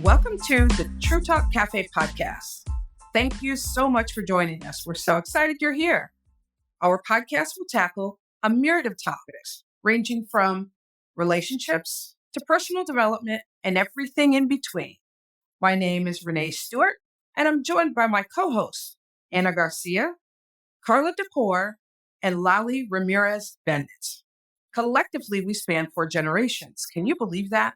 Welcome to the True Talk Cafe podcast. Thank you so much for joining us. We're so excited you're here. Our podcast will tackle a myriad of topics, ranging from relationships to personal development and everything in between. My name is Renee Stewart, and I'm joined by my co-hosts, Ana Garcia, Carla Decor, and Lali Ramirez-Bendit. Collectively, we span 4 generations. Can you believe that?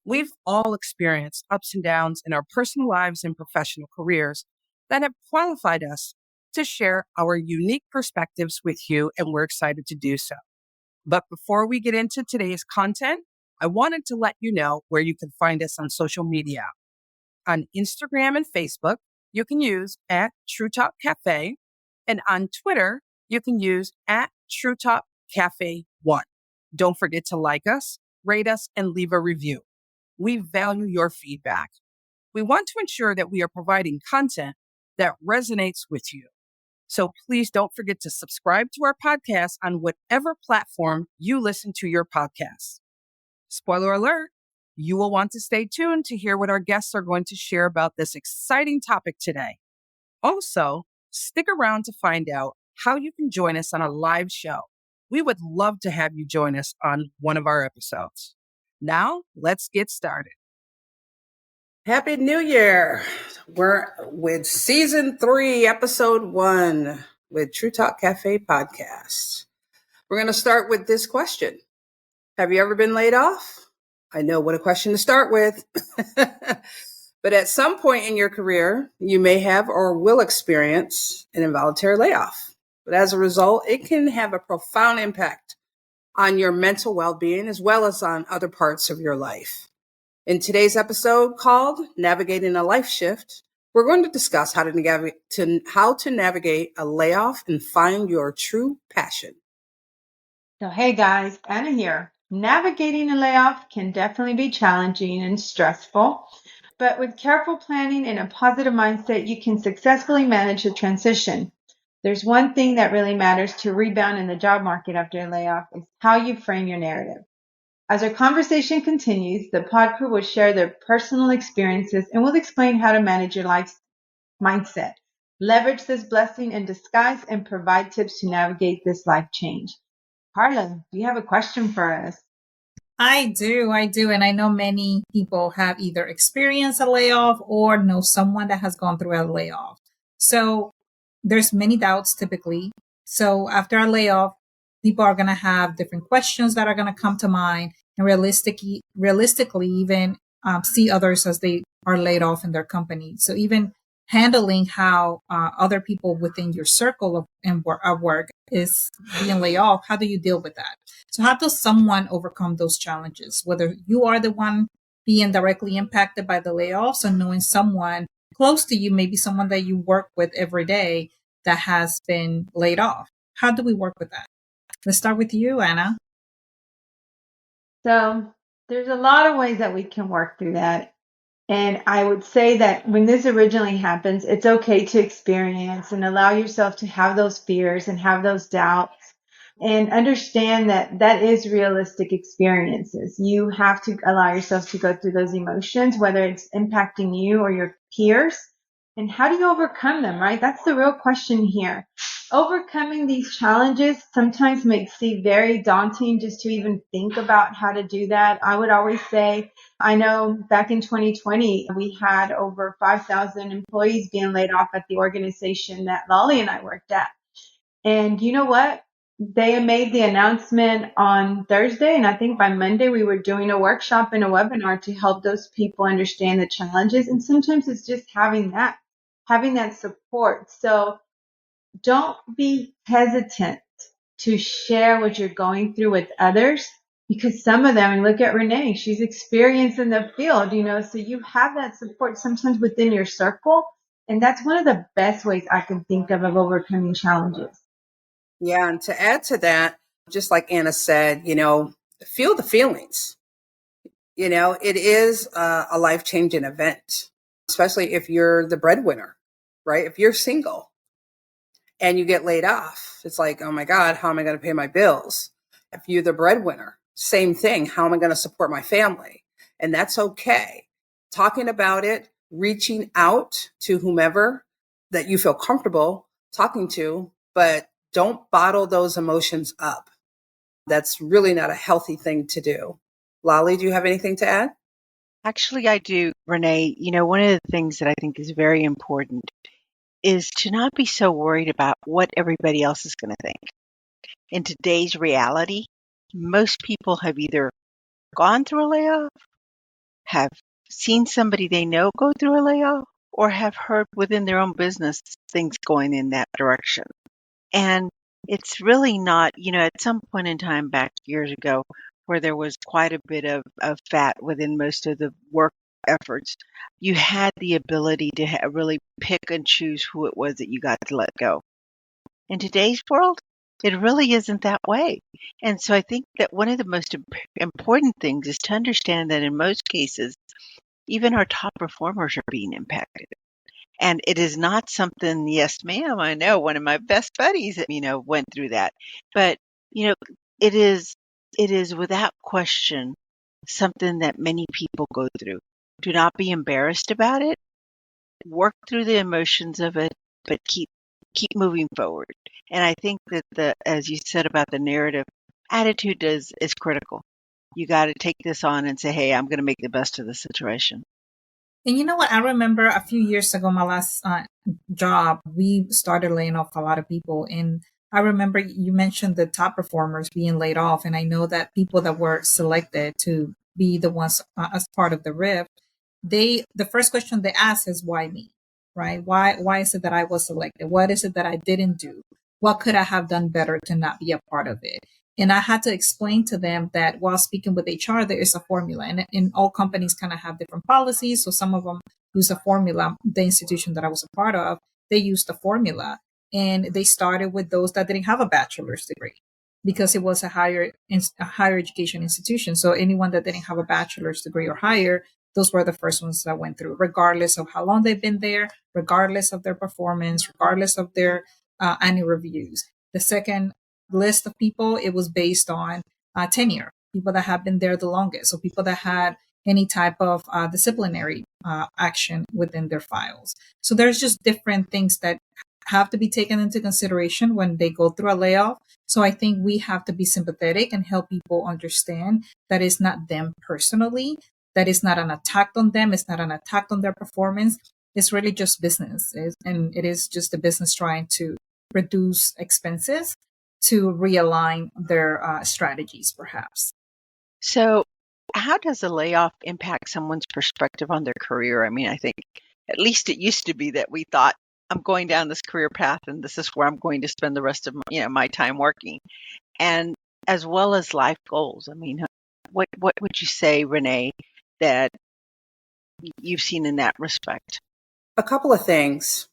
We've all experienced ups and downs in our personal lives and professional careers that have qualified us to share our unique perspectives with you, and we're excited to do so. But before we get into today's content, I wanted to let you know where you can find us on social media. On Instagram and Facebook, you can use @TrueTalkCafe, and on Twitter, you can use @TrueTalkCafe1. Don't forget to like us, rate us, and leave a review. We value your feedback. We want to ensure that we are providing content that resonates with you. So please don't forget to subscribe to our podcast on whatever platform you listen to your podcasts. Spoiler alert, you will want to stay tuned to hear what our guests are going to share about this exciting topic today. Also, stick around to find out how you can join us on a live show. We would love to have you join us on one of our episodes. Now, let's get started. Happy New Year. We're with Season 3, Episode 1 with True Talk Cafe Podcast. We're going to start with this question. Have you ever been laid off? I know what a question to start with. But at some point in your career, you may have or will experience an involuntary layoff. But as a result, it can have a profound impact on your mental well-being as well as on other parts of your life. In today's episode called Navigating a Life Shift, we're going to discuss how to navigate a layoff and find your true passion. So, hey guys, Anna here. Navigating a layoff can definitely be challenging and stressful, but with careful planning and a positive mindset, you can successfully manage the transition. There's one thing that really matters to rebound in the job market after a layoff is how you frame your narrative. As our conversation continues, the pod crew will share their personal experiences and will explain how to manage your life mindset, leverage this blessing in disguise, and provide tips to navigate this life change. Carla, do you have a question for us? I do. And I know many people have either experienced a layoff or know someone that has gone through a layoff. So there's many doubts typically. So after a layoff, people are going to have different questions that are going to come to mind, and realistically even see others as they are laid off in their company. So even handling how other people within your circle of work is being laid off, how do you deal with that? So how does someone overcome those challenges? Whether you are the one being directly impacted by the layoffs or knowing someone close to you, maybe someone that you work with every day that has been laid off. How do we work with that? Let's start with you, Anna. So there's a lot of ways that we can work through that. And I would say that when this originally happens, it's okay to experience and allow yourself to have those fears and have those doubts and understand that that is realistic experiences. You have to allow yourself to go through those emotions, whether it's impacting you or your peers. And how do you overcome them, right? That's the real question here. Overcoming these challenges sometimes makes it very daunting just to even think about how to do that. I would always say, I know back in 2020, we had over 5,000 employees being laid off at the organization that Lali and I worked at. And you know what? They made the announcement on Thursday, and I think by Monday we were doing a workshop and a webinar to help those people understand the challenges. And sometimes it's just having that support. So don't be hesitant to share what you're going through with others, because some of them, and look at Renee, she's experienced in the field, so you have that support sometimes within your circle. And that's one of the best ways I can think of overcoming challenges. Yeah, and to add to that, just like Anna said, feel the feelings. It is a life-changing event, especially if you're the breadwinner, right? If you're single and you get laid off, it's like, oh my God, how am I going to pay my bills? If you're the breadwinner, same thing. How am I going to support my family? And that's okay talking about it, reaching out to whomever that you feel comfortable talking to, but don't bottle those emotions up. That's really not a healthy thing to do. Lolly, do you have anything to add? Actually, I do, Renee. One of the things that I think is very important is to not be so worried about what everybody else is going to think. In today's reality, most people have either gone through a layoff, have seen somebody they know go through a layoff, or have heard within their own business things going in that direction. And it's really not, at some point in time back years ago, where there was quite a bit of fat within most of the work efforts, you had the ability to really pick and choose who it was that you got to let go. In today's world, it really isn't that way. And so I think that one of the most important things is to understand that in most cases, even our top performers are being impacted. And it is not something, yes, ma'am, I know one of my best buddies, went through that. But, it is without question something that many people go through. Do not be embarrassed about it. Work through the emotions of it, but keep moving forward. And I think that as you said about the narrative, attitude is critical. You got to take this on and say, hey, I'm going to make the best of the situation. And you know what? I remember a few years ago, my last job, we started laying off a lot of people. And I remember you mentioned the top performers being laid off. And I know that people that were selected to be the ones as part of the RIF, the first question they ask is, why me? Right? Why is it that I was selected? What is it that I didn't do? What could I have done better to not be a part of it? And I had to explain to them that while speaking with HR, there is a formula, and all companies kind of have different policies. So some of them use a formula. The institution that I was a part of, they used the formula, and they started with those that didn't have a bachelor's degree because it was a higher education institution. So anyone that didn't have a bachelor's degree or higher, those were the first ones that went through, regardless of how long they've been there, regardless of their performance, regardless of their annual reviews. The second list of people, it was based on tenure, people that have been there the longest. So people that had any type of disciplinary action within their files. So there's just different things that have to be taken into consideration when they go through a layoff. So I think we have to be sympathetic and help people understand that it's not them personally, that it's not an attack on them, it's not an attack on their performance. It's really just business. And it is just the business trying to reduce expenses to realign their strategies, perhaps. So, how does a layoff impact someone's perspective on their career? I mean, I think at least it used to be that we thought, I'm going down this career path and this is where I'm going to spend the rest of my time working, and as well as life goals. I mean, what would you say, Renee, that you've seen in that respect? A couple of things.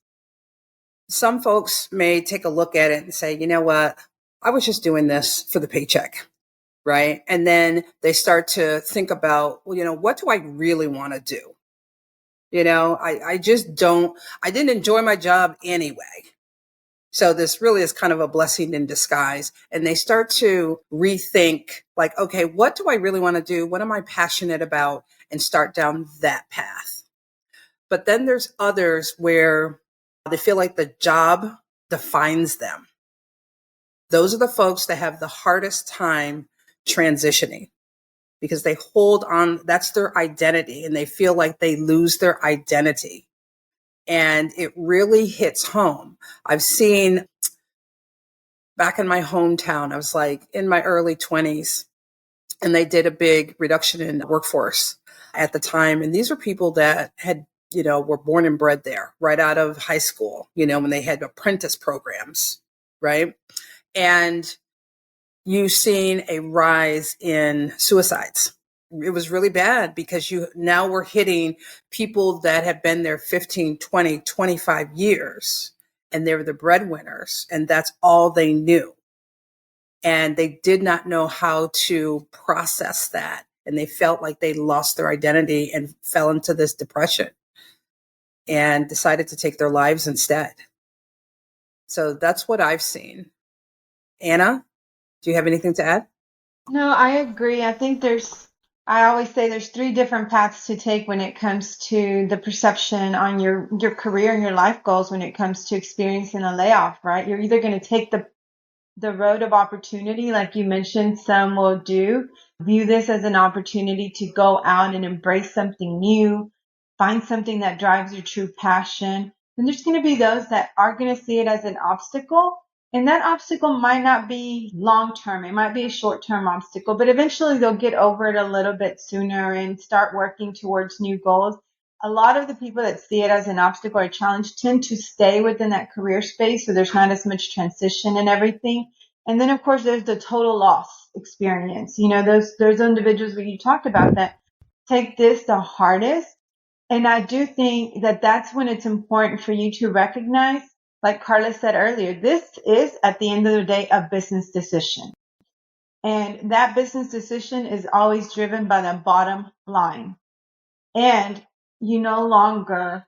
Some folks may take a look at it and say, you know what? I was just doing this for the paycheck, right? And then they start to think about, well, what do I really want to do? I didn't enjoy my job anyway. So this really is kind of a blessing in disguise. And they start to rethink like, okay, what do I really want to do? What am I passionate about? And start down that path. But then there's others where they feel like the job defines them. Those are the folks that have the hardest time transitioning because they hold on, that's their identity, and they feel like they lose their identity. And it really hits home. I've seen back in my hometown, I was like in my early 20s, and they did a big reduction in workforce at the time. And these were people that had, were born and bred there right out of high school, when they had apprentice programs, right? And you've seen a rise in suicides. It was really bad because now we're hitting people that have been there 15, 20, 25 years, and they're the breadwinners, and that's all they knew. And they did not know how to process that. And they felt like they lost their identity and fell into this depression and decided to take their lives instead. So that's what I've seen. Anna, do you have anything to add? No, I agree. I think I always say there's three different paths to take when it comes to the perception on your career and your life goals when it comes to experiencing a layoff, right? You're either going to take the road of opportunity, like you mentioned, some will view this as an opportunity to go out and embrace something new, find something that drives your true passion. And there's going to be those that are going to see it as an obstacle. And that obstacle might not be long term. It might be a short term obstacle, but eventually they'll get over it a little bit sooner and start working towards new goals. A lot of the people that see it as an obstacle or a challenge tend to stay within that career space. So there's not as much transition and everything. And then of course there's the total loss experience. Those individuals that you talked about that take this the hardest. And I do think that that's when it's important for you to recognize, like Carla said earlier, this is at the end of the day a business decision. And that business decision is always driven by the bottom line. And you no longer,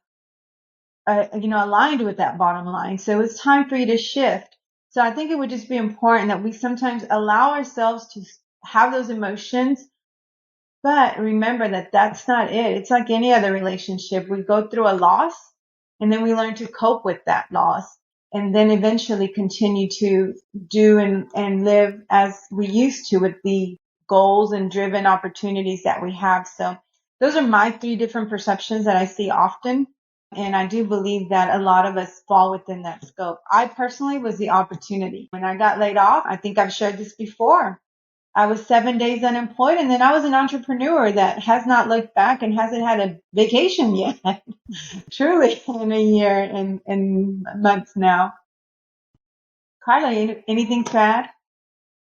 aligned with that bottom line. So it's time for you to shift. So I think it would just be important that we sometimes allow ourselves to have those emotions, but remember that that's not it. It's like any other relationship. We go through a loss and then we learn to cope with that loss and then eventually continue to do and live as we used to with the goals and driven opportunities that we have. So those are my three different perceptions that I see often. And I do believe that a lot of us fall within that scope. I personally was the opportunity. When I got laid off, I think I've shared this before. I was 7 days unemployed, and then I was an entrepreneur that has not looked back and hasn't had a vacation yet. Truly, in a year and months now. Carla, anything to add?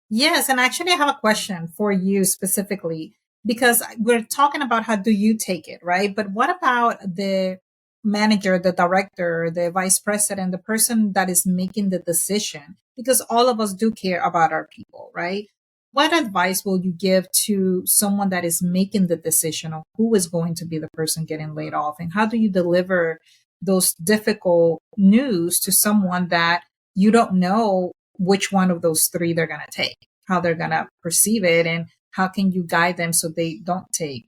Yes, and actually I have a question for you specifically because we're talking about how do you take it, right? But what about the manager, the director, the vice president, the person that is making the decision? Because all of us do care about our people, right? What advice will you give to someone that is making the decision of who is going to be the person getting laid off? And how do you deliver those difficult news to someone that you don't know which one of those three they're going to take, how they're going to perceive it, and how can you guide them so they don't take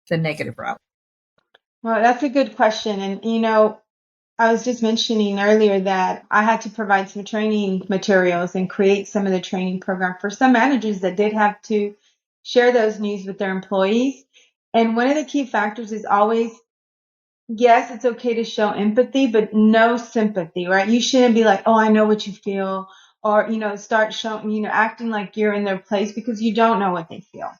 the negative route? Well, that's a good question. And, I was just mentioning earlier that I had to provide some training materials and create some of the training program for some managers that did have to share those news with their employees. And one of the key factors is always, yes, it's okay to show empathy, but no sympathy, right? You shouldn't be like, oh, I know what you feel, or, start showing, acting like you're in their place because you don't know what they feel.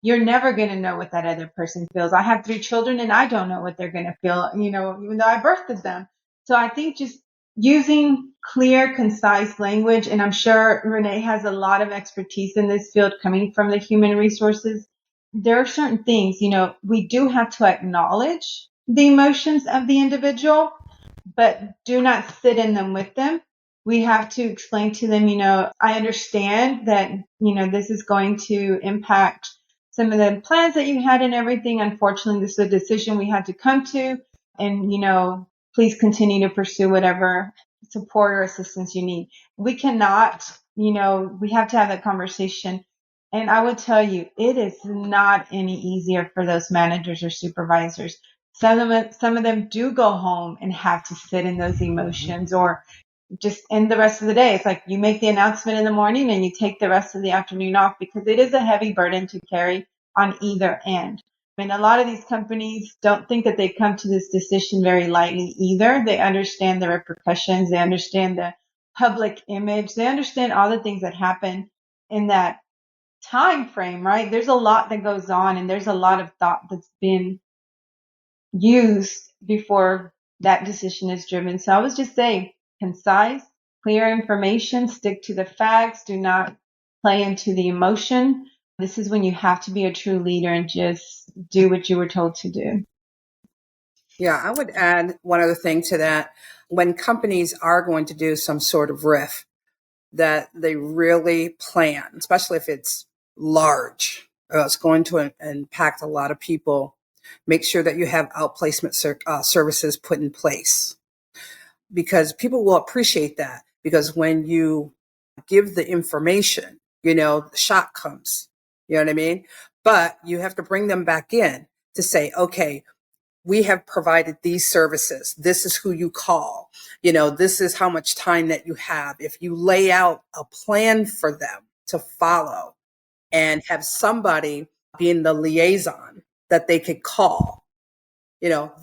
You're never going to know what that other person feels. I have 3 children and I don't know what they're going to feel, even though I birthed them. So I think just using clear, concise language, and I'm sure Renee has a lot of expertise in this field coming from the human resources. There are certain things, we do have to acknowledge the emotions of the individual, but do not sit in them with them. We have to explain to them, I understand that, this is going to impact some of the plans that you had and everything. Unfortunately, this is a decision we had to come to. And, please continue to pursue whatever support or assistance you need. We cannot, we have to have that conversation. And I would tell you, it is not any easier for those managers or supervisors. Some of them do go home and have to sit in those emotions or just end the rest of the day. It's like you make the announcement in the morning and you take the rest of the afternoon off because it is a heavy burden to carry on either end. And a lot of these companies don't think that they come to this decision very lightly either. They understand the repercussions. They understand the public image. They understand all the things that happen in that time frame, right? There's a lot that goes on and there's a lot of thought that's been used before that decision is driven. So I would just say concise, clear information, stick to the facts, do not play into the emotion. This is when you have to be a true leader and just do what you were told to do. Yeah, I would add one other thing to that. When companies are going to do some sort of RIF, that they really plan, especially if it's large, it's going to impact a lot of people. Make sure that you have outplacement services put in place because people will appreciate that. Because when you give the information, the shock comes. You know what I mean? But you have to bring them back in to say, okay, we have provided these services. This is who you call. This is how much time that you have. If you lay out a plan for them to follow and have somebody being the liaison that they could call,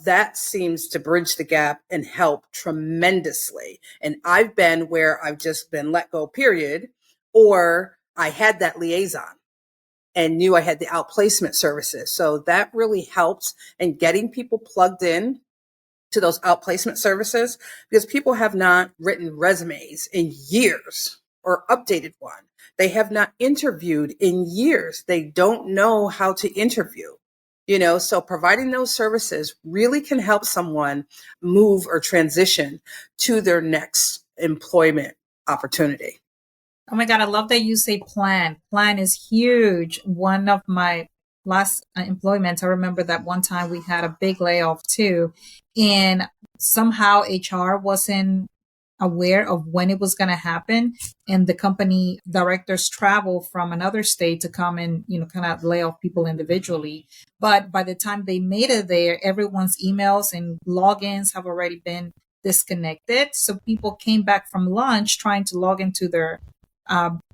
that seems to bridge the gap and help tremendously. And I've been where I've just been let go, period, or I had that liaison and knew I had the outplacement services. So that really helps in getting people plugged in to those outplacement services, because people have not written resumes in years or updated one. They have not interviewed in years. They don't know how to interview. So providing those services really can help someone move or transition to their next employment opportunity. Oh my God, I love that you say plan. Plan is huge. One of my last employments, I remember that one time we had a big layoff too. And somehow HR wasn't aware of when it was going to happen. And the company directors travel from another state to come and, kind of lay off people individually. But by the time they made it there, everyone's emails and logins have already been disconnected. So people came back from lunch trying to log into their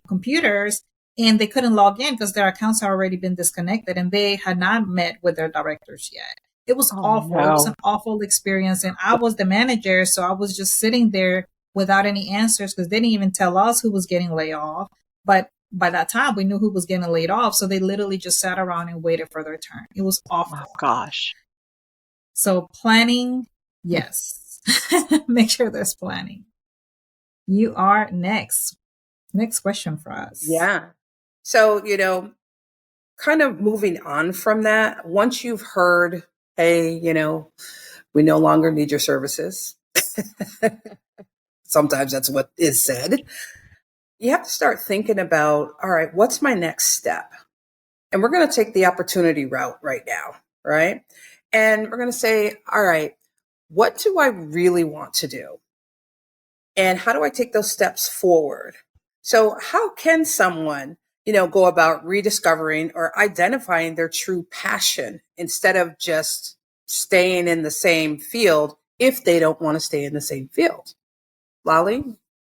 computers, and they couldn't log in because their accounts had already been disconnected and they had not met with their directors yet. It was awful. No. It was an awful experience. And I was the manager. So I was just sitting there without any answers because they didn't even tell us who was getting laid off. But by that time, we knew who was getting laid off. So they literally just sat around and waited for their turn. It was awful. Oh, gosh. So planning, yes. Make sure there's planning. You are next. Next question for us. Yeah. So, kind of moving on from that, once you've heard, hey, we no longer need your services. Sometimes that's what is said. You have to start thinking about, all right, what's my next step? And we're going to take the opportunity route right now, right? And we're going to say, all right, what do I really want to do? And how do I take those steps forward? So how can someone, go about rediscovering or identifying their true passion instead of just staying in the same field if they don't want to stay in the same field? Lolly?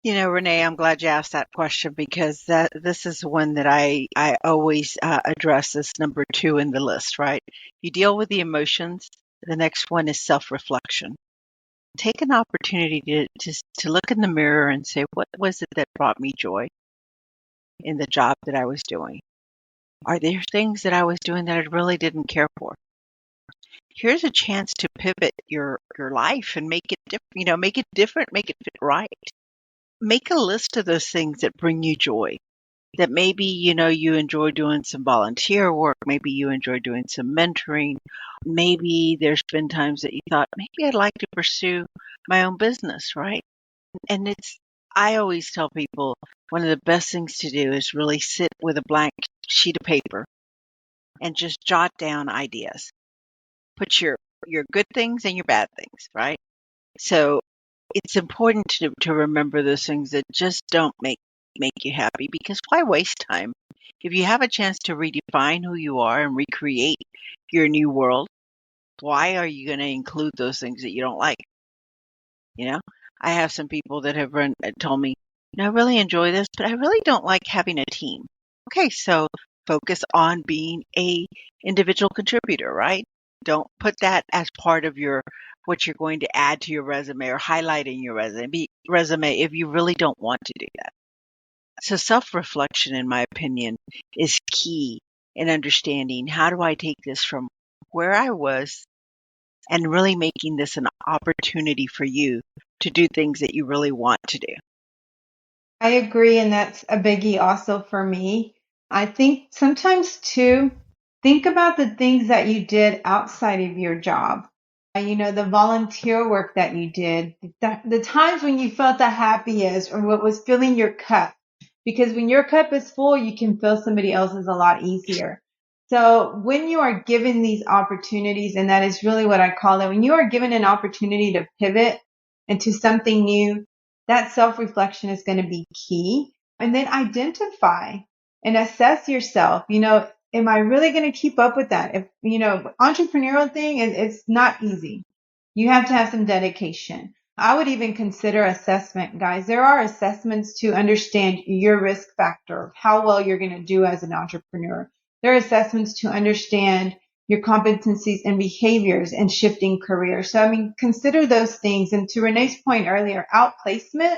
Renee, I'm glad you asked that question because this is one that I always address as number 2 in the list, right? You deal with the emotions. The next one is self-reflection. Take an opportunity to look in the mirror and say, what was it that brought me joy in the job that I was doing? Are there things that I was doing that I really didn't care for? Here's a chance to pivot your life and make it different, make it different, make it fit right. Make a list of those things that bring you joy. That maybe, you enjoy doing some volunteer work. Maybe you enjoy doing some mentoring. Maybe there's been times that you thought, maybe I'd like to pursue my own business, right? And I always tell people one of the best things to do is really sit with a blank sheet of paper and just jot down ideas. Put your good things and your bad things, right? So it's important to remember those things that just don't make you happy, because why waste time? If you have a chance to redefine who you are and recreate your new world, why are you going to include those things that you don't like? I have some people that have told me, I really enjoy this, but I really don't like having a team. Okay, so focus on being a individual contributor, right? Don't put that as part of what you're going to add to your resume or highlight in your resume if you really don't want to do that. So self-reflection, in my opinion, is key in understanding how do I take this from where I was and really making this an opportunity for you to do things that you really want to do. I agree, and that's a biggie also for me. I think sometimes too, think about the things that you did outside of your job. The volunteer work that you did, the times when you felt the happiest or what was filling your cup. Because when your cup is full, you can fill somebody else's a lot easier. So when you are given these opportunities, and that is really what I call it, when you are given an opportunity to pivot into something new, that self-reflection is going to be key. And then identify and assess yourself. Am I really going to keep up with that? If, entrepreneurial thing it's not easy. You have to have some dedication. I would even consider assessment, guys. There are assessments to understand your risk factor, how well you're going to do as an entrepreneur. There are assessments to understand your competencies and behaviors and shifting careers. So, consider those things. And to Renee's point earlier, outplacement,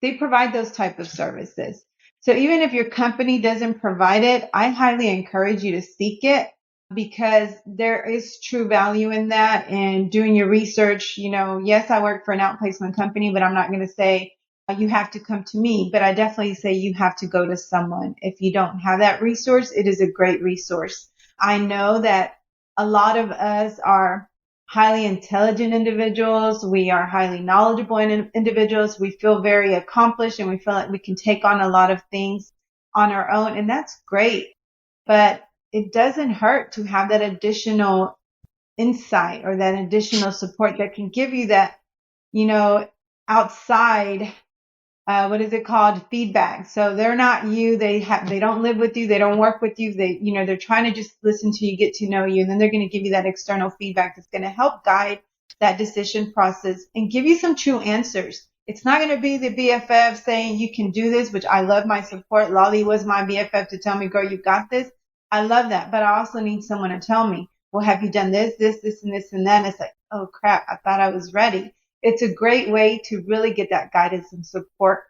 they provide those type of services. So even if your company doesn't provide it, I highly encourage you to seek it, because there is true value in that and doing your research. Yes, I work for an outplacement company, but I'm not going to say you have to come to me, but I definitely say you have to go to someone. If you don't have that resource, it is a great resource. I know that a lot of us are highly intelligent individuals. We are highly knowledgeable individuals. We feel very accomplished and we feel like we can take on a lot of things on our own. And that's great. But it doesn't hurt to have that additional insight or that additional support that can give you that, outside, what is it called? Feedback. So they're not you. They don't live with you. They don't work with you. They're trying to just listen to you, get to know you. And then they're going to give you that external feedback that's going to help guide that decision process and give you some true answers. It's not going to be the BFF saying you can do this, which I love my support. Lolly was my BFF to tell me, girl, you got this. I love that. But I also need someone to tell me, well, have you done this, and this, and that? And it's like, oh crap, I thought I was ready. It's a great way to really get that guidance and support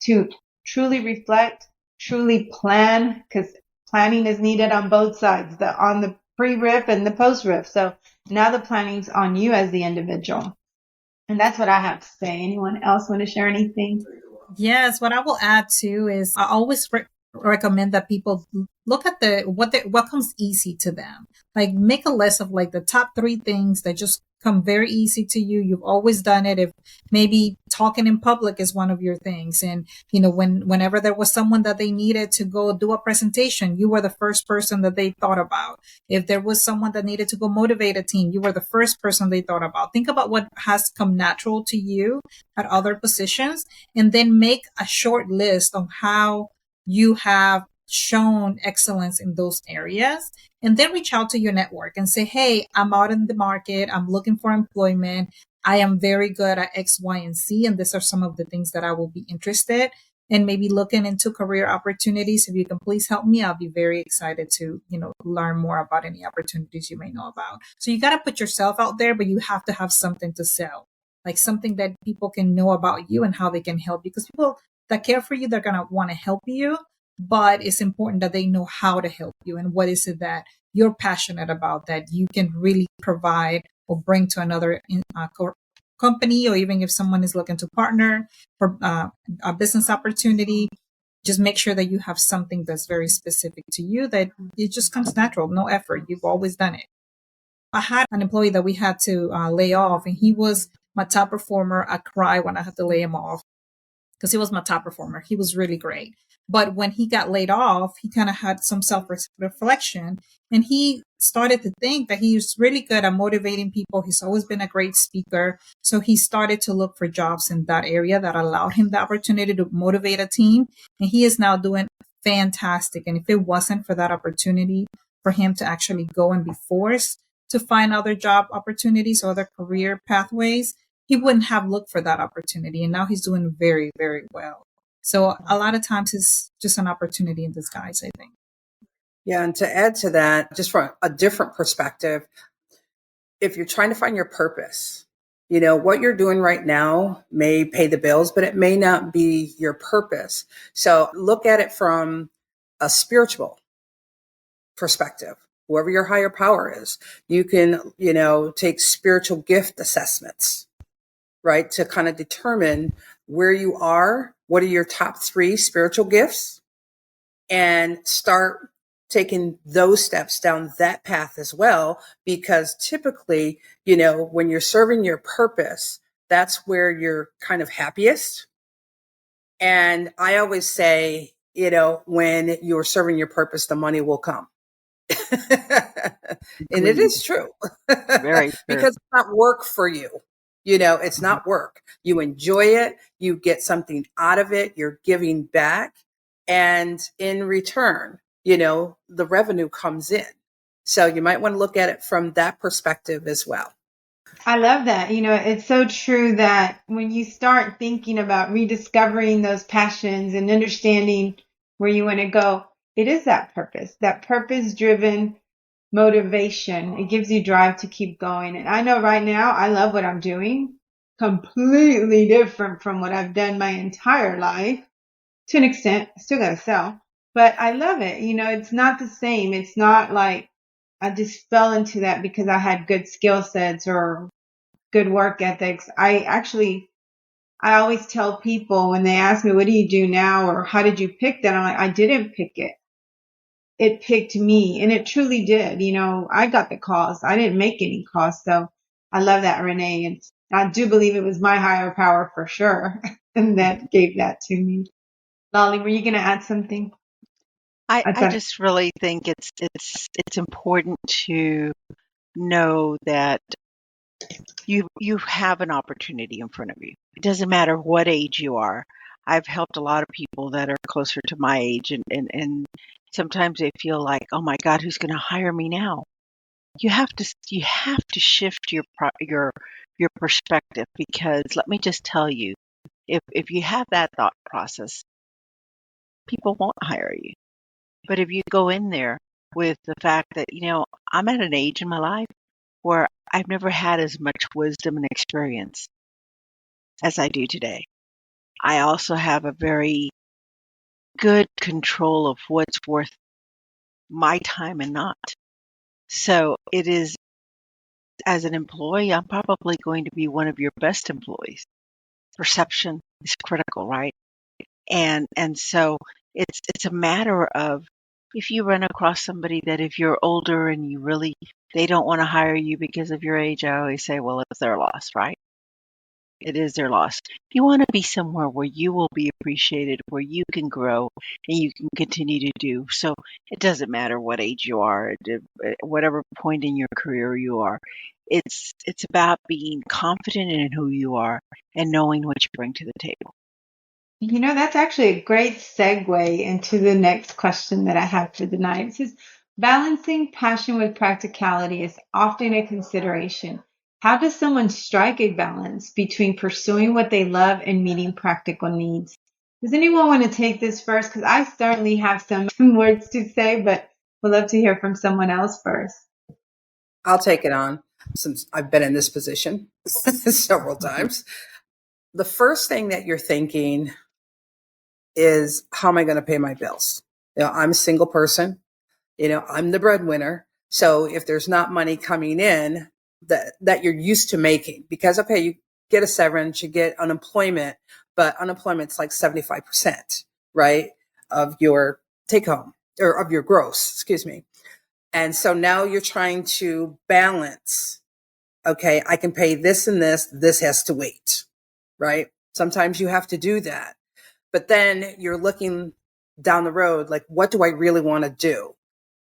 to truly reflect, truly plan, because planning is needed on both sides, on the pre-RIF and the post-RIF. So now the planning's on you as the individual. And that's what I have to say. Anyone else want to share anything? Yes, what I will add too is I always recommend that people look at what comes easy to them. Like make a list of like the top 3 things that just come very easy to you. You've always done it. If maybe talking in public is one of your things, and whenever there was someone that they needed to go do a presentation, you were the first person that they thought about. If there was someone that needed to go motivate a team, you were the first person they thought about. Think about what has come natural to you at other positions, and then make a short list on how you have shown excellence in those areas, and then reach out to your network and say, hey, I'm out in the market. I'm looking for employment. I am very good at X, Y, and Z. And these are some of the things that I will be interested in, maybe looking into career opportunities. If you can please help me, I'll be very excited to, learn more about any opportunities you may know about. So you got to put yourself out there, but you have to have something to sell, like something that people can know about you and how they can help you, because people that care for you, they're going to want to help you. But it's important that they know how to help you and what is it that you're passionate about that you can really provide or bring to another company, or even if someone is looking to partner for a business opportunity, just make sure that you have something that's very specific to you, that it just comes natural, no effort. You've always done it. I had an employee that we had to lay off, and he was my top performer. I cried when I had to lay him off because he was my top performer. He was really great. But when he got laid off, he kind of had some self-reflection, and he started to think that he was really good at motivating people. He's always been a great speaker. So he started to look for jobs in that area that allowed him the opportunity to motivate a team. And he is now doing fantastic. And if it wasn't for that opportunity for him to actually go and be forced to find other job opportunities or other career pathways, he wouldn't have looked for that opportunity. And now he's doing very, very well. So a lot of times it's just an opportunity in disguise, I think. Yeah. And to add to that, just from a different perspective, if you're trying to find your purpose, what you're doing right now may pay the bills, but it may not be your purpose. So look at it from a spiritual perspective. Whoever your higher power is, you can, take spiritual gift assessments, right? To kind of determine where you are, what are your top 3 spiritual gifts, and start taking those steps down that path as well. Because typically, when you're serving your purpose, that's where you're kind of happiest. And I always say, when you're serving your purpose, the money will come. And it is true. Very true. Because it's not work for you. It's not work. You enjoy it. You get something out of it. You're giving back. And in return, the revenue comes in. So you might want to look at it from that perspective as well. I love that. It's so true that when you start thinking about rediscovering those passions and understanding where you want to go, it is that purpose driven motivation. It gives you drive to keep going. And I know right now I love what I'm doing, completely different from what I've done my entire life to an extent. I still got to sell, but I love it. It's not the same. It's not like I just fell into that because I had good skill sets or good work ethics. I always tell people when they ask me, what do you do now? Or how did you pick that? I'm like, I didn't pick it. It picked me, and it truly did. I got the calls. I didn't make any calls. So I love that, Renee. And I do believe it was my higher power for sure. And that gave that to me. Lolly, were you going to add something? I just really think it's important to know that you have an opportunity in front of you. It doesn't matter what age you are. I've helped a lot of people that are closer to my age, and sometimes they feel like, oh my God, who's going to hire me now? You have to shift your perspective, because let me just tell you, if you have that thought process, people won't hire you. But if you go in there with the fact that, I'm at an age in my life where I've never had as much wisdom and experience as I do today. I also have a very good control of what's worth my time and not. So it is, as an employee, I'm probably going to be one of your best employees. Perception is critical, right? And so it's a matter of, if you run across somebody that, if you're older and they don't want to hire you because of your age, I always say, well, it's their loss, right? It is their loss. You want to be somewhere where you will be appreciated, where you can grow and you can continue to do. So it doesn't matter what age you are, whatever point in your career you are. It's about being confident in who you are and knowing what you bring to the table. That's actually a great segue into the next question that I have for the night. It says, balancing passion with practicality is often a consideration. How does someone strike a balance between pursuing what they love and meeting practical needs? Does anyone want to take this first? Because I certainly have some words to say, but would love to hear from someone else first. I'll take it on, since I've been in this position several times. The first thing that you're thinking is, how am I going to pay my bills? I'm a single person. I'm the breadwinner. So if there's not money coming in that you're used to making, because, okay, you get a severance, you get unemployment, but unemployment's like 75%, right, of your take home, or of your gross, excuse me. And so now you're trying to balance, okay, I can pay this and this has to wait, right? Sometimes you have to do that. But then you're looking down the road, like, what do I really want to do?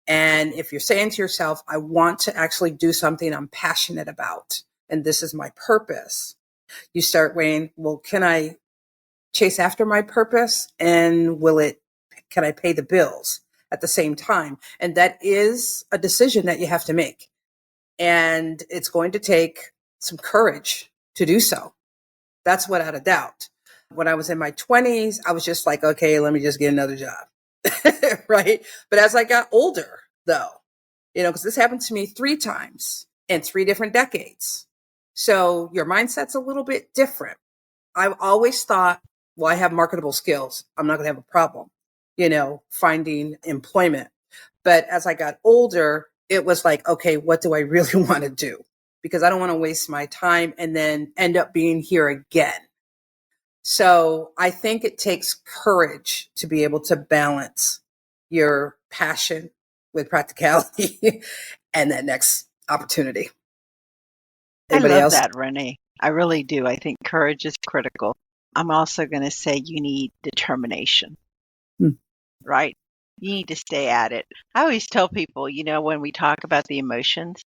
And if you're saying to yourself, I want to actually do something I'm passionate about, and this is my purpose, you start weighing, well, can I chase after my purpose? And can I pay the bills at the same time? And that is a decision that you have to make. And it's going to take some courage to do so. That's without a doubt. When I was in my 20s, I was just like, okay, let me just get another job. Right. But as I got older, though, because this happened to me 3 times in 3 different decades. So your mindset's a little bit different. I've always thought, well, I have marketable skills. I'm not going to have a problem, finding employment. But as I got older, it was like, okay, what do I really want to do? Because I don't want to waste my time and then end up being here again. So I think it takes courage to be able to balance your passion with practicality and that next opportunity. Anybody I love else? that, Renee. I really do. I think courage is critical. I'm also going to say you need determination, right? You need to stay at it. I always tell people, when we talk about the emotions,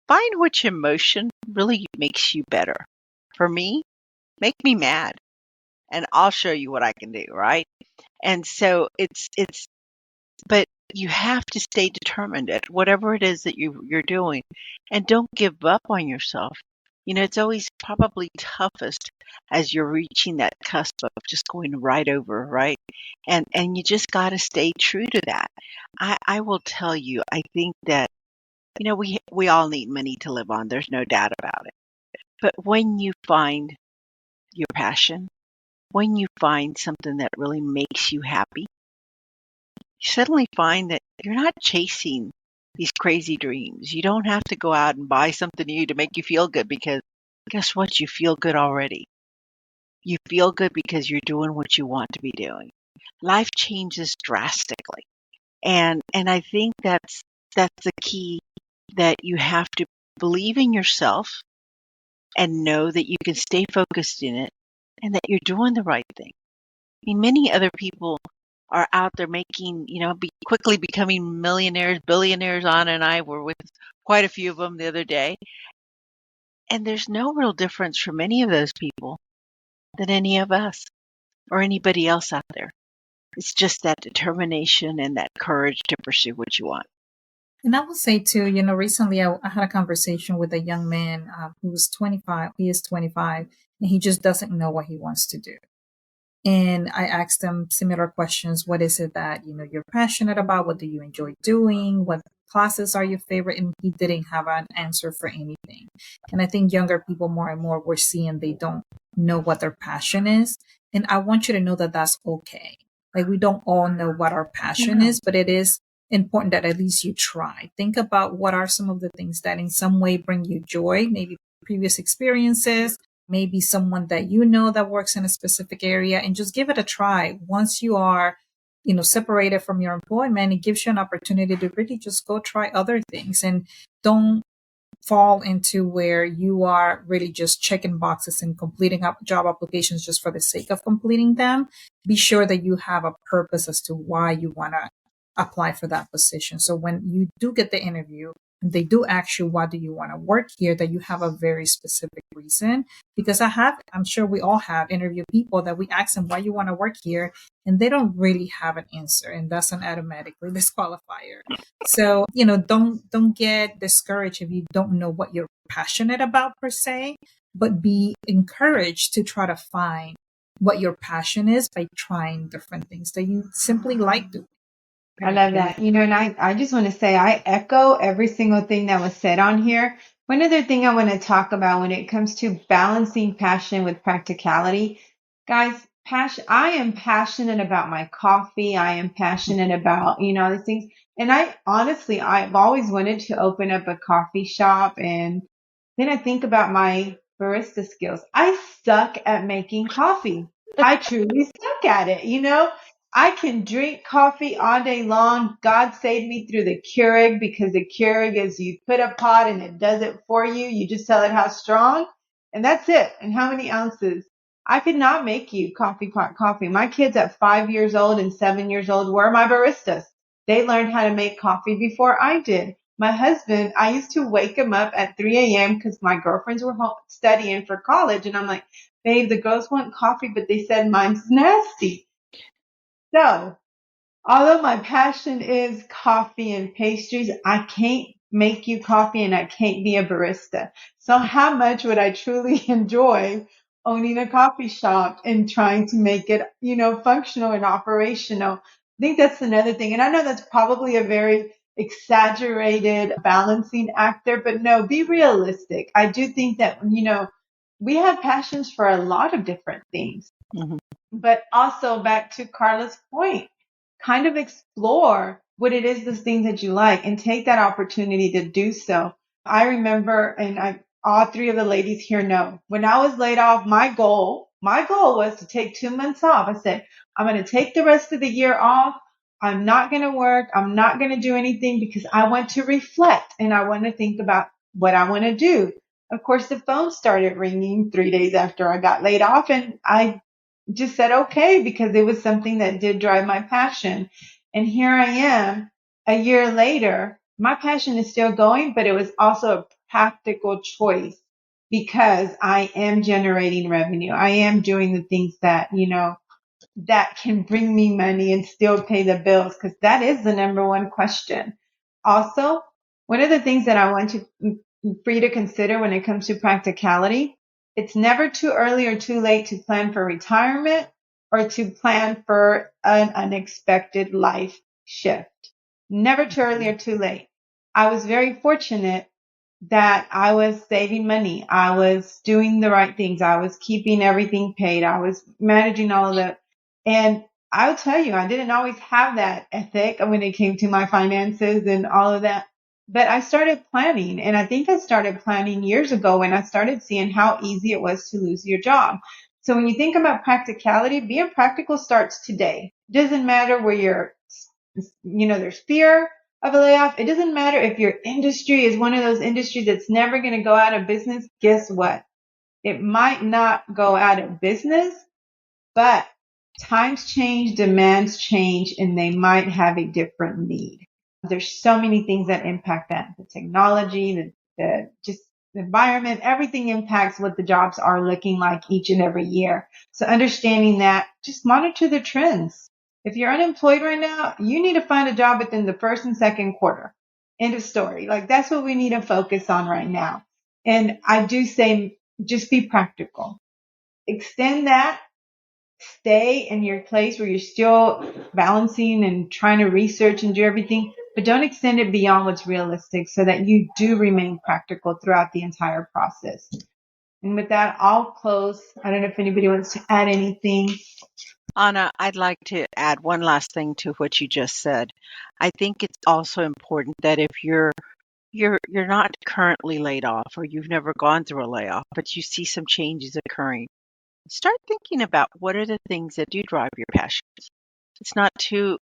find which emotion really makes you better. For me, make me mad, and I'll show you what I can do, right? And so but you have to stay determined at whatever it is that you're doing, and don't give up on yourself. It's always probably toughest as you're reaching that cusp of just going right over, right? And you just got to stay true to that. I will tell you, I think that we all need money to live on. There's no doubt about it. But when you find your passion, when you find something that really makes you happy, you suddenly find that you're not chasing these crazy dreams. You don't have to go out and buy something new to make you feel good, because guess what? You feel good already. You feel good because you're doing what you want to be doing. Life changes drastically. And I think that's the key, that you have to believe in yourself and know that you can stay focused in it and that you're doing the right thing. I mean, many other people are out there making, quickly becoming millionaires, billionaires. Anna and I were with quite a few of them the other day. And there's no real difference from any of those people than any of us or anybody else out there. It's just that determination and that courage to pursue what you want. And I will say too, recently I had a conversation with a young man who's 25. He is 25, and he just doesn't know what he wants to do. And I asked him similar questions. What is it that, you're passionate about? What do you enjoy doing? What classes are your favorite? And he didn't have an answer for anything. And I think younger people more and more, we're seeing they don't know what their passion is. And I want you to know that that's okay. Like, we don't all know what our passion is, but it is important that at least you try. Think about what are some of the things that in some way bring you joy, maybe previous experiences, maybe someone that that works in a specific area, and just give it a try. Once you are, separated from your employment, it gives you an opportunity to really just go try other things, and don't fall into where you are really just checking boxes and completing up job applications just for the sake of completing them. Be sure that you have a purpose as to why you want to apply for that position. So when you do get the interview and they do ask you, why do you want to work here, that you have a very specific reason. Because I'm sure we all have interviewed people that we ask them, why you want to work here, and they don't really have an answer, and that's an automatically disqualifier. So, don't get discouraged if you don't know what you're passionate about per se, but be encouraged to try to find what your passion is by trying different things that you simply like doing. I love that. And I just want to say I echo every single thing that was said on here. One other thing I want to talk about when it comes to balancing passion with practicality, guys, I am passionate about my coffee. I am passionate about, these things. And I've always wanted to open up a coffee shop. And then I think about my barista skills. I suck at making coffee. I truly suck at it. I can drink coffee all day long. God saved me through the Keurig, because the Keurig is, you put a pot and it does it for you. You just tell it how strong, and that's it. And how many ounces. I could not make you coffee pot coffee. My kids at 5 years old and 7 years old were my baristas. They learned how to make coffee before I did. My husband, I used to wake him up at 3 a.m. because my girlfriends were home studying for college. And I'm like, babe, the girls want coffee, but they said mine's nasty. So, although my passion is coffee and pastries, I can't make you coffee and I can't be a barista. So how much would I truly enjoy owning a coffee shop and trying to make it, functional and operational? I think that's another thing. And I know that's probably a very exaggerated balancing act there, but no, be realistic. I do think that, we have passions for a lot of different things. Mhm. But also, back to Carla's point, kind of explore what it is, those things that you like, and take that opportunity to do so. I remember, and all three of the ladies here know, when I was laid off, my goal was to take 2 months off. I said, I'm going to take the rest of the year off. I'm not going to work. I'm not going to do anything, because I want to reflect and I want to think about what I want to do. Of course, the phone started ringing 3 days after I got laid off, and I just said okay, because it was something that did drive my passion. And here I am a year later. My passion is still going, but it was also a practical choice, because I am generating revenue. I am doing the things that, that can bring me money and still pay the bills? Because that is the number one question. Also, one of the things that I want for you to consider when it comes to practicality, it's never too early or too late to plan for retirement or to plan for an unexpected life shift. Never too early or too late. I was very fortunate that I was saving money. I was doing the right things. I was keeping everything paid. I was managing all of that. And I'll tell you, I didn't always have that ethic when it came to my finances and all of that. But I started planning, and I think I started planning years ago when I started seeing how easy it was to lose your job. So when you think about practicality, being practical starts today. It doesn't matter where there's fear of a layoff. It doesn't matter if your industry is one of those industries that's never going to go out of business. Guess what? It might not go out of business, but times change, demands change, and they might have a different need. There's so many things that impact that. The technology, just the environment, everything impacts what the jobs are looking like each and every year. So understanding that, just monitor the trends. If you're unemployed right now, you need to find a job within the first and second quarter. End of story. Like that's what we need to focus on right now. And I do say, just be practical. Extend that. Stay in your place where you're still balancing and trying to research and do everything, but don't extend it beyond what's realistic so that you do remain practical throughout the entire process. And with that, I'll close. I don't know if anybody wants to add anything. Anna, I'd like to add one last thing to what you just said. I think it's also important that if you're not currently laid off or you've never gone through a layoff, but you see some changes occurring, start thinking about what are the things that do drive your passions. It's not too,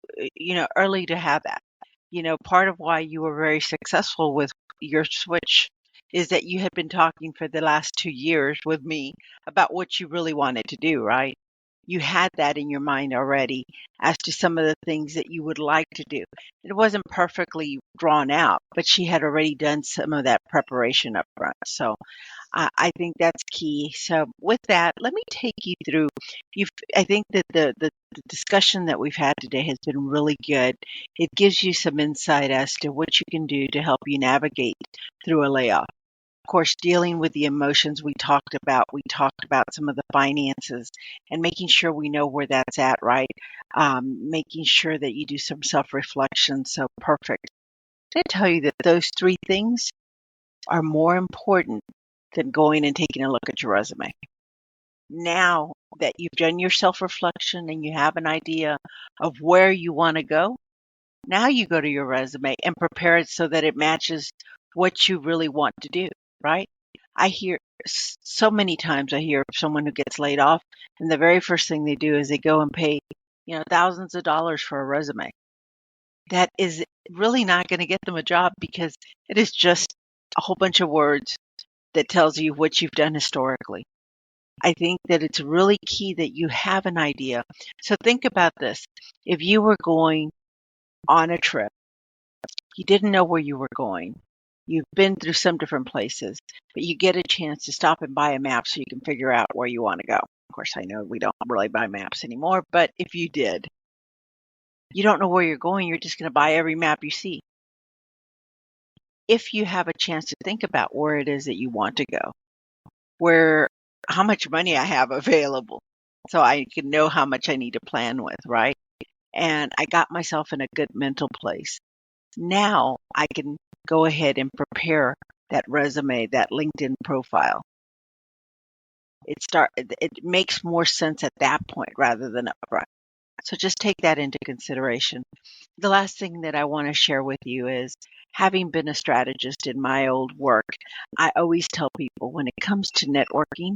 early to have that. Part of why you were very successful with your switch is that you had been talking for the last 2 years with me about what you really wanted to do, right? You had that in your mind already as to some of the things that you would like to do. It wasn't perfectly drawn out, but she had already done some of that preparation up front. So I think that's key. So with that, let me take you through. I think that the discussion that we've had today has been really good. It gives you some insight as to what you can do to help you navigate through a layoff. Of course, dealing with the emotions we talked about. We talked about some of the finances and making sure we know where that's at, right? Making sure that you do some self-reflection. So perfect. I tell you that those three things are more important than going and taking a look at your resume. Now that you've done your self-reflection and you have an idea of where you want to go, now you go to your resume and prepare it so that it matches what you really want to do, right? I hear so many times I hear of someone who gets laid off and the very first thing they do is they go and pay, thousands of dollars for a resume. That is really not going to get them a job because it is just a whole bunch of words that tells you what you've done historically. I think that it's really key that you have an idea. So think about this. If you were going on a trip, you didn't know where you were going. You've been through some different places, but you get a chance to stop and buy a map so you can figure out where you want to go. Of course, I know we don't really buy maps anymore, but if you did, you don't know where you're going. You're just going to buy every map you see. If you have a chance to think about where it is that you want to go, how much money I have available so I can know how much I need to plan with, right? And I got myself in a good mental place. Now I can go ahead and prepare that resume, that LinkedIn profile. It makes more sense at that point rather than upfront. So just take that into consideration. The last thing that I want to share with you is, having been a strategist in my old work, I always tell people when it comes to networking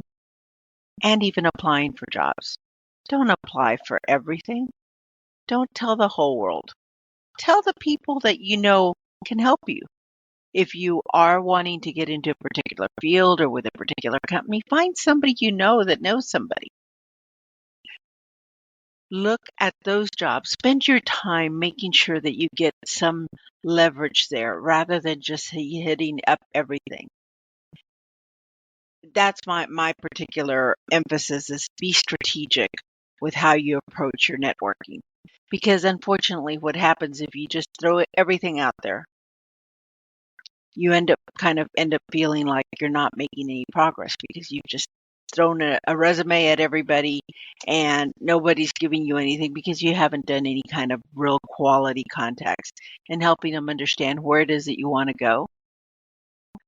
and even applying for jobs, don't apply for everything. Don't tell the whole world. Tell the people that you know can help you. If you are wanting to get into a particular field or with a particular company, find somebody you know that knows somebody. Look at those jobs. Spend your time making sure that you get some leverage there rather than just hitting up everything. That's my particular emphasis is be strategic with how you approach your networking. Because unfortunately, what happens if you just throw everything out there, you end up feeling like you're not making any progress because you've just thrown a resume at everybody and nobody's giving you anything because you haven't done any kind of real quality contacts and helping them understand where it is that you want to go.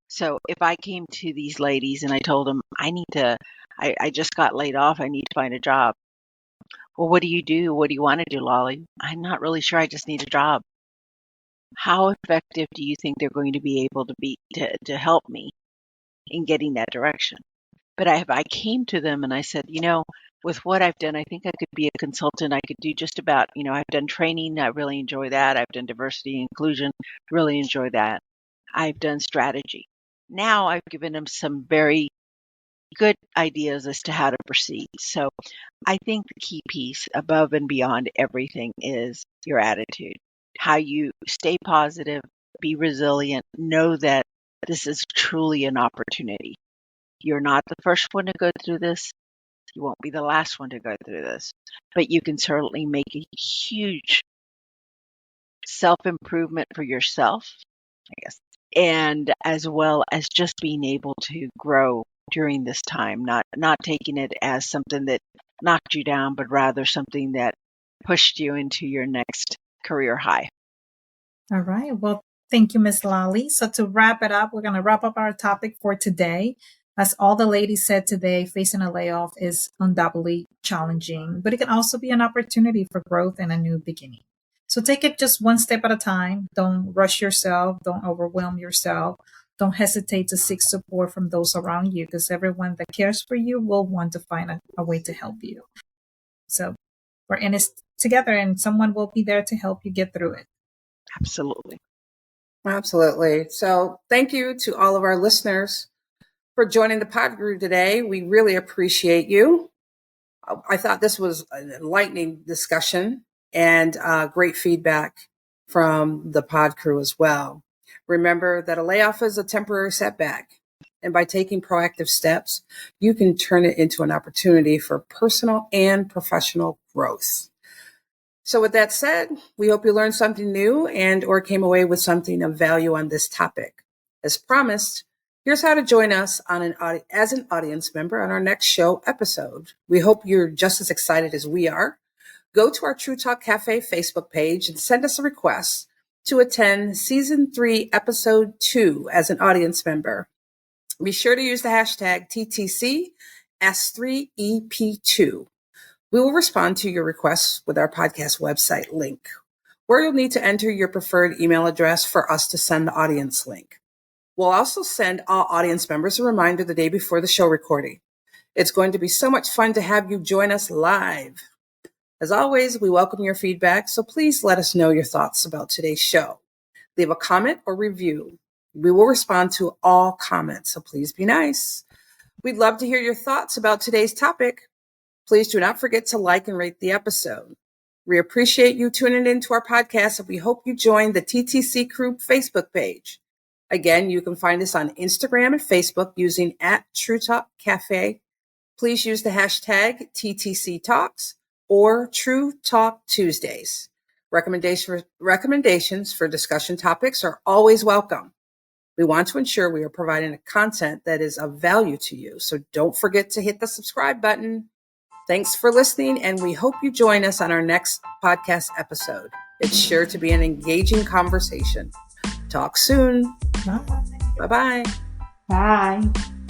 So if I came to these ladies and I told them, I just got laid off, I need to find a job. Well, what do you do? What do you want to do, Lolly? I'm not really sure. I just need a job. How effective do you think they're going to be able to be to help me in getting that direction? But if I came to them and I said, with what I've done, I think I could be a consultant. I could do just about, I've done training. I really enjoy that. I've done diversity and inclusion. Really enjoy that. I've done strategy. Now I've given them some very good ideas as to how to proceed. So I think the key piece above and beyond everything is your attitude, how you stay positive, be resilient, know that this is truly an opportunity. You're not the first one to go through this. You won't be the last one to go through this, but you can certainly make a huge self-improvement for yourself, I guess, and as well as just being able to grow during this time, not taking it as something that knocked you down, but rather something that pushed you into your next career high. All right. Well, thank you, Miss Lally. So to wrap it up, we're going to wrap up our topic for today. As all the ladies said today, facing a layoff is undoubtedly challenging, but it can also be an opportunity for growth and a new beginning. So take it just one step at a time. Don't rush yourself. Don't overwhelm yourself. Don't hesitate to seek support from those around you, because everyone that cares for you will want to find a way to help you. So we're in this together, and someone will be there to help you get through it. Absolutely. Absolutely. So thank you to all of our listeners for joining the pod group today. We really appreciate you. I thought this was an enlightening discussion and great feedback from the pod crew as well. Remember that a layoff is a temporary setback, and by taking proactive steps, you can turn it into an opportunity for personal and professional growth. So with that said, we hope you learned something new and or came away with something of value on this topic. As promised, here's how to join us as an audience member on our next show episode. We hope you're just as excited as we are. Go to our True Talk Cafe Facebook page and send us a request to attend Season 3, Episode 2 as an audience member. Be sure to use the hashtag TTCS3EP2. We will respond to your requests with our podcast website link, where you'll need to enter your preferred email address for us to send the audience link. We'll also send all audience members a reminder the day before the show recording. It's going to be so much fun to have you join us live. As always, we welcome your feedback, so please let us know your thoughts about today's show. Leave a comment or review. We will respond to all comments, so please be nice. We'd love to hear your thoughts about today's topic. Please do not forget to like and rate the episode. We appreciate you tuning into our podcast, and we hope you join the TTC Crew Facebook page. Again, you can find us on Instagram and Facebook using @TrueTalkCafe. Please use the hashtag TTC Talks or True Talk Tuesdays. Recommendations for discussion topics are always welcome. We want to ensure we are providing content that is of value to you, so don't forget to hit the subscribe button. Thanks for listening, and we hope you join us on our next podcast episode. It's sure to be an engaging conversation. Talk soon. Bye. Bye-bye. Bye.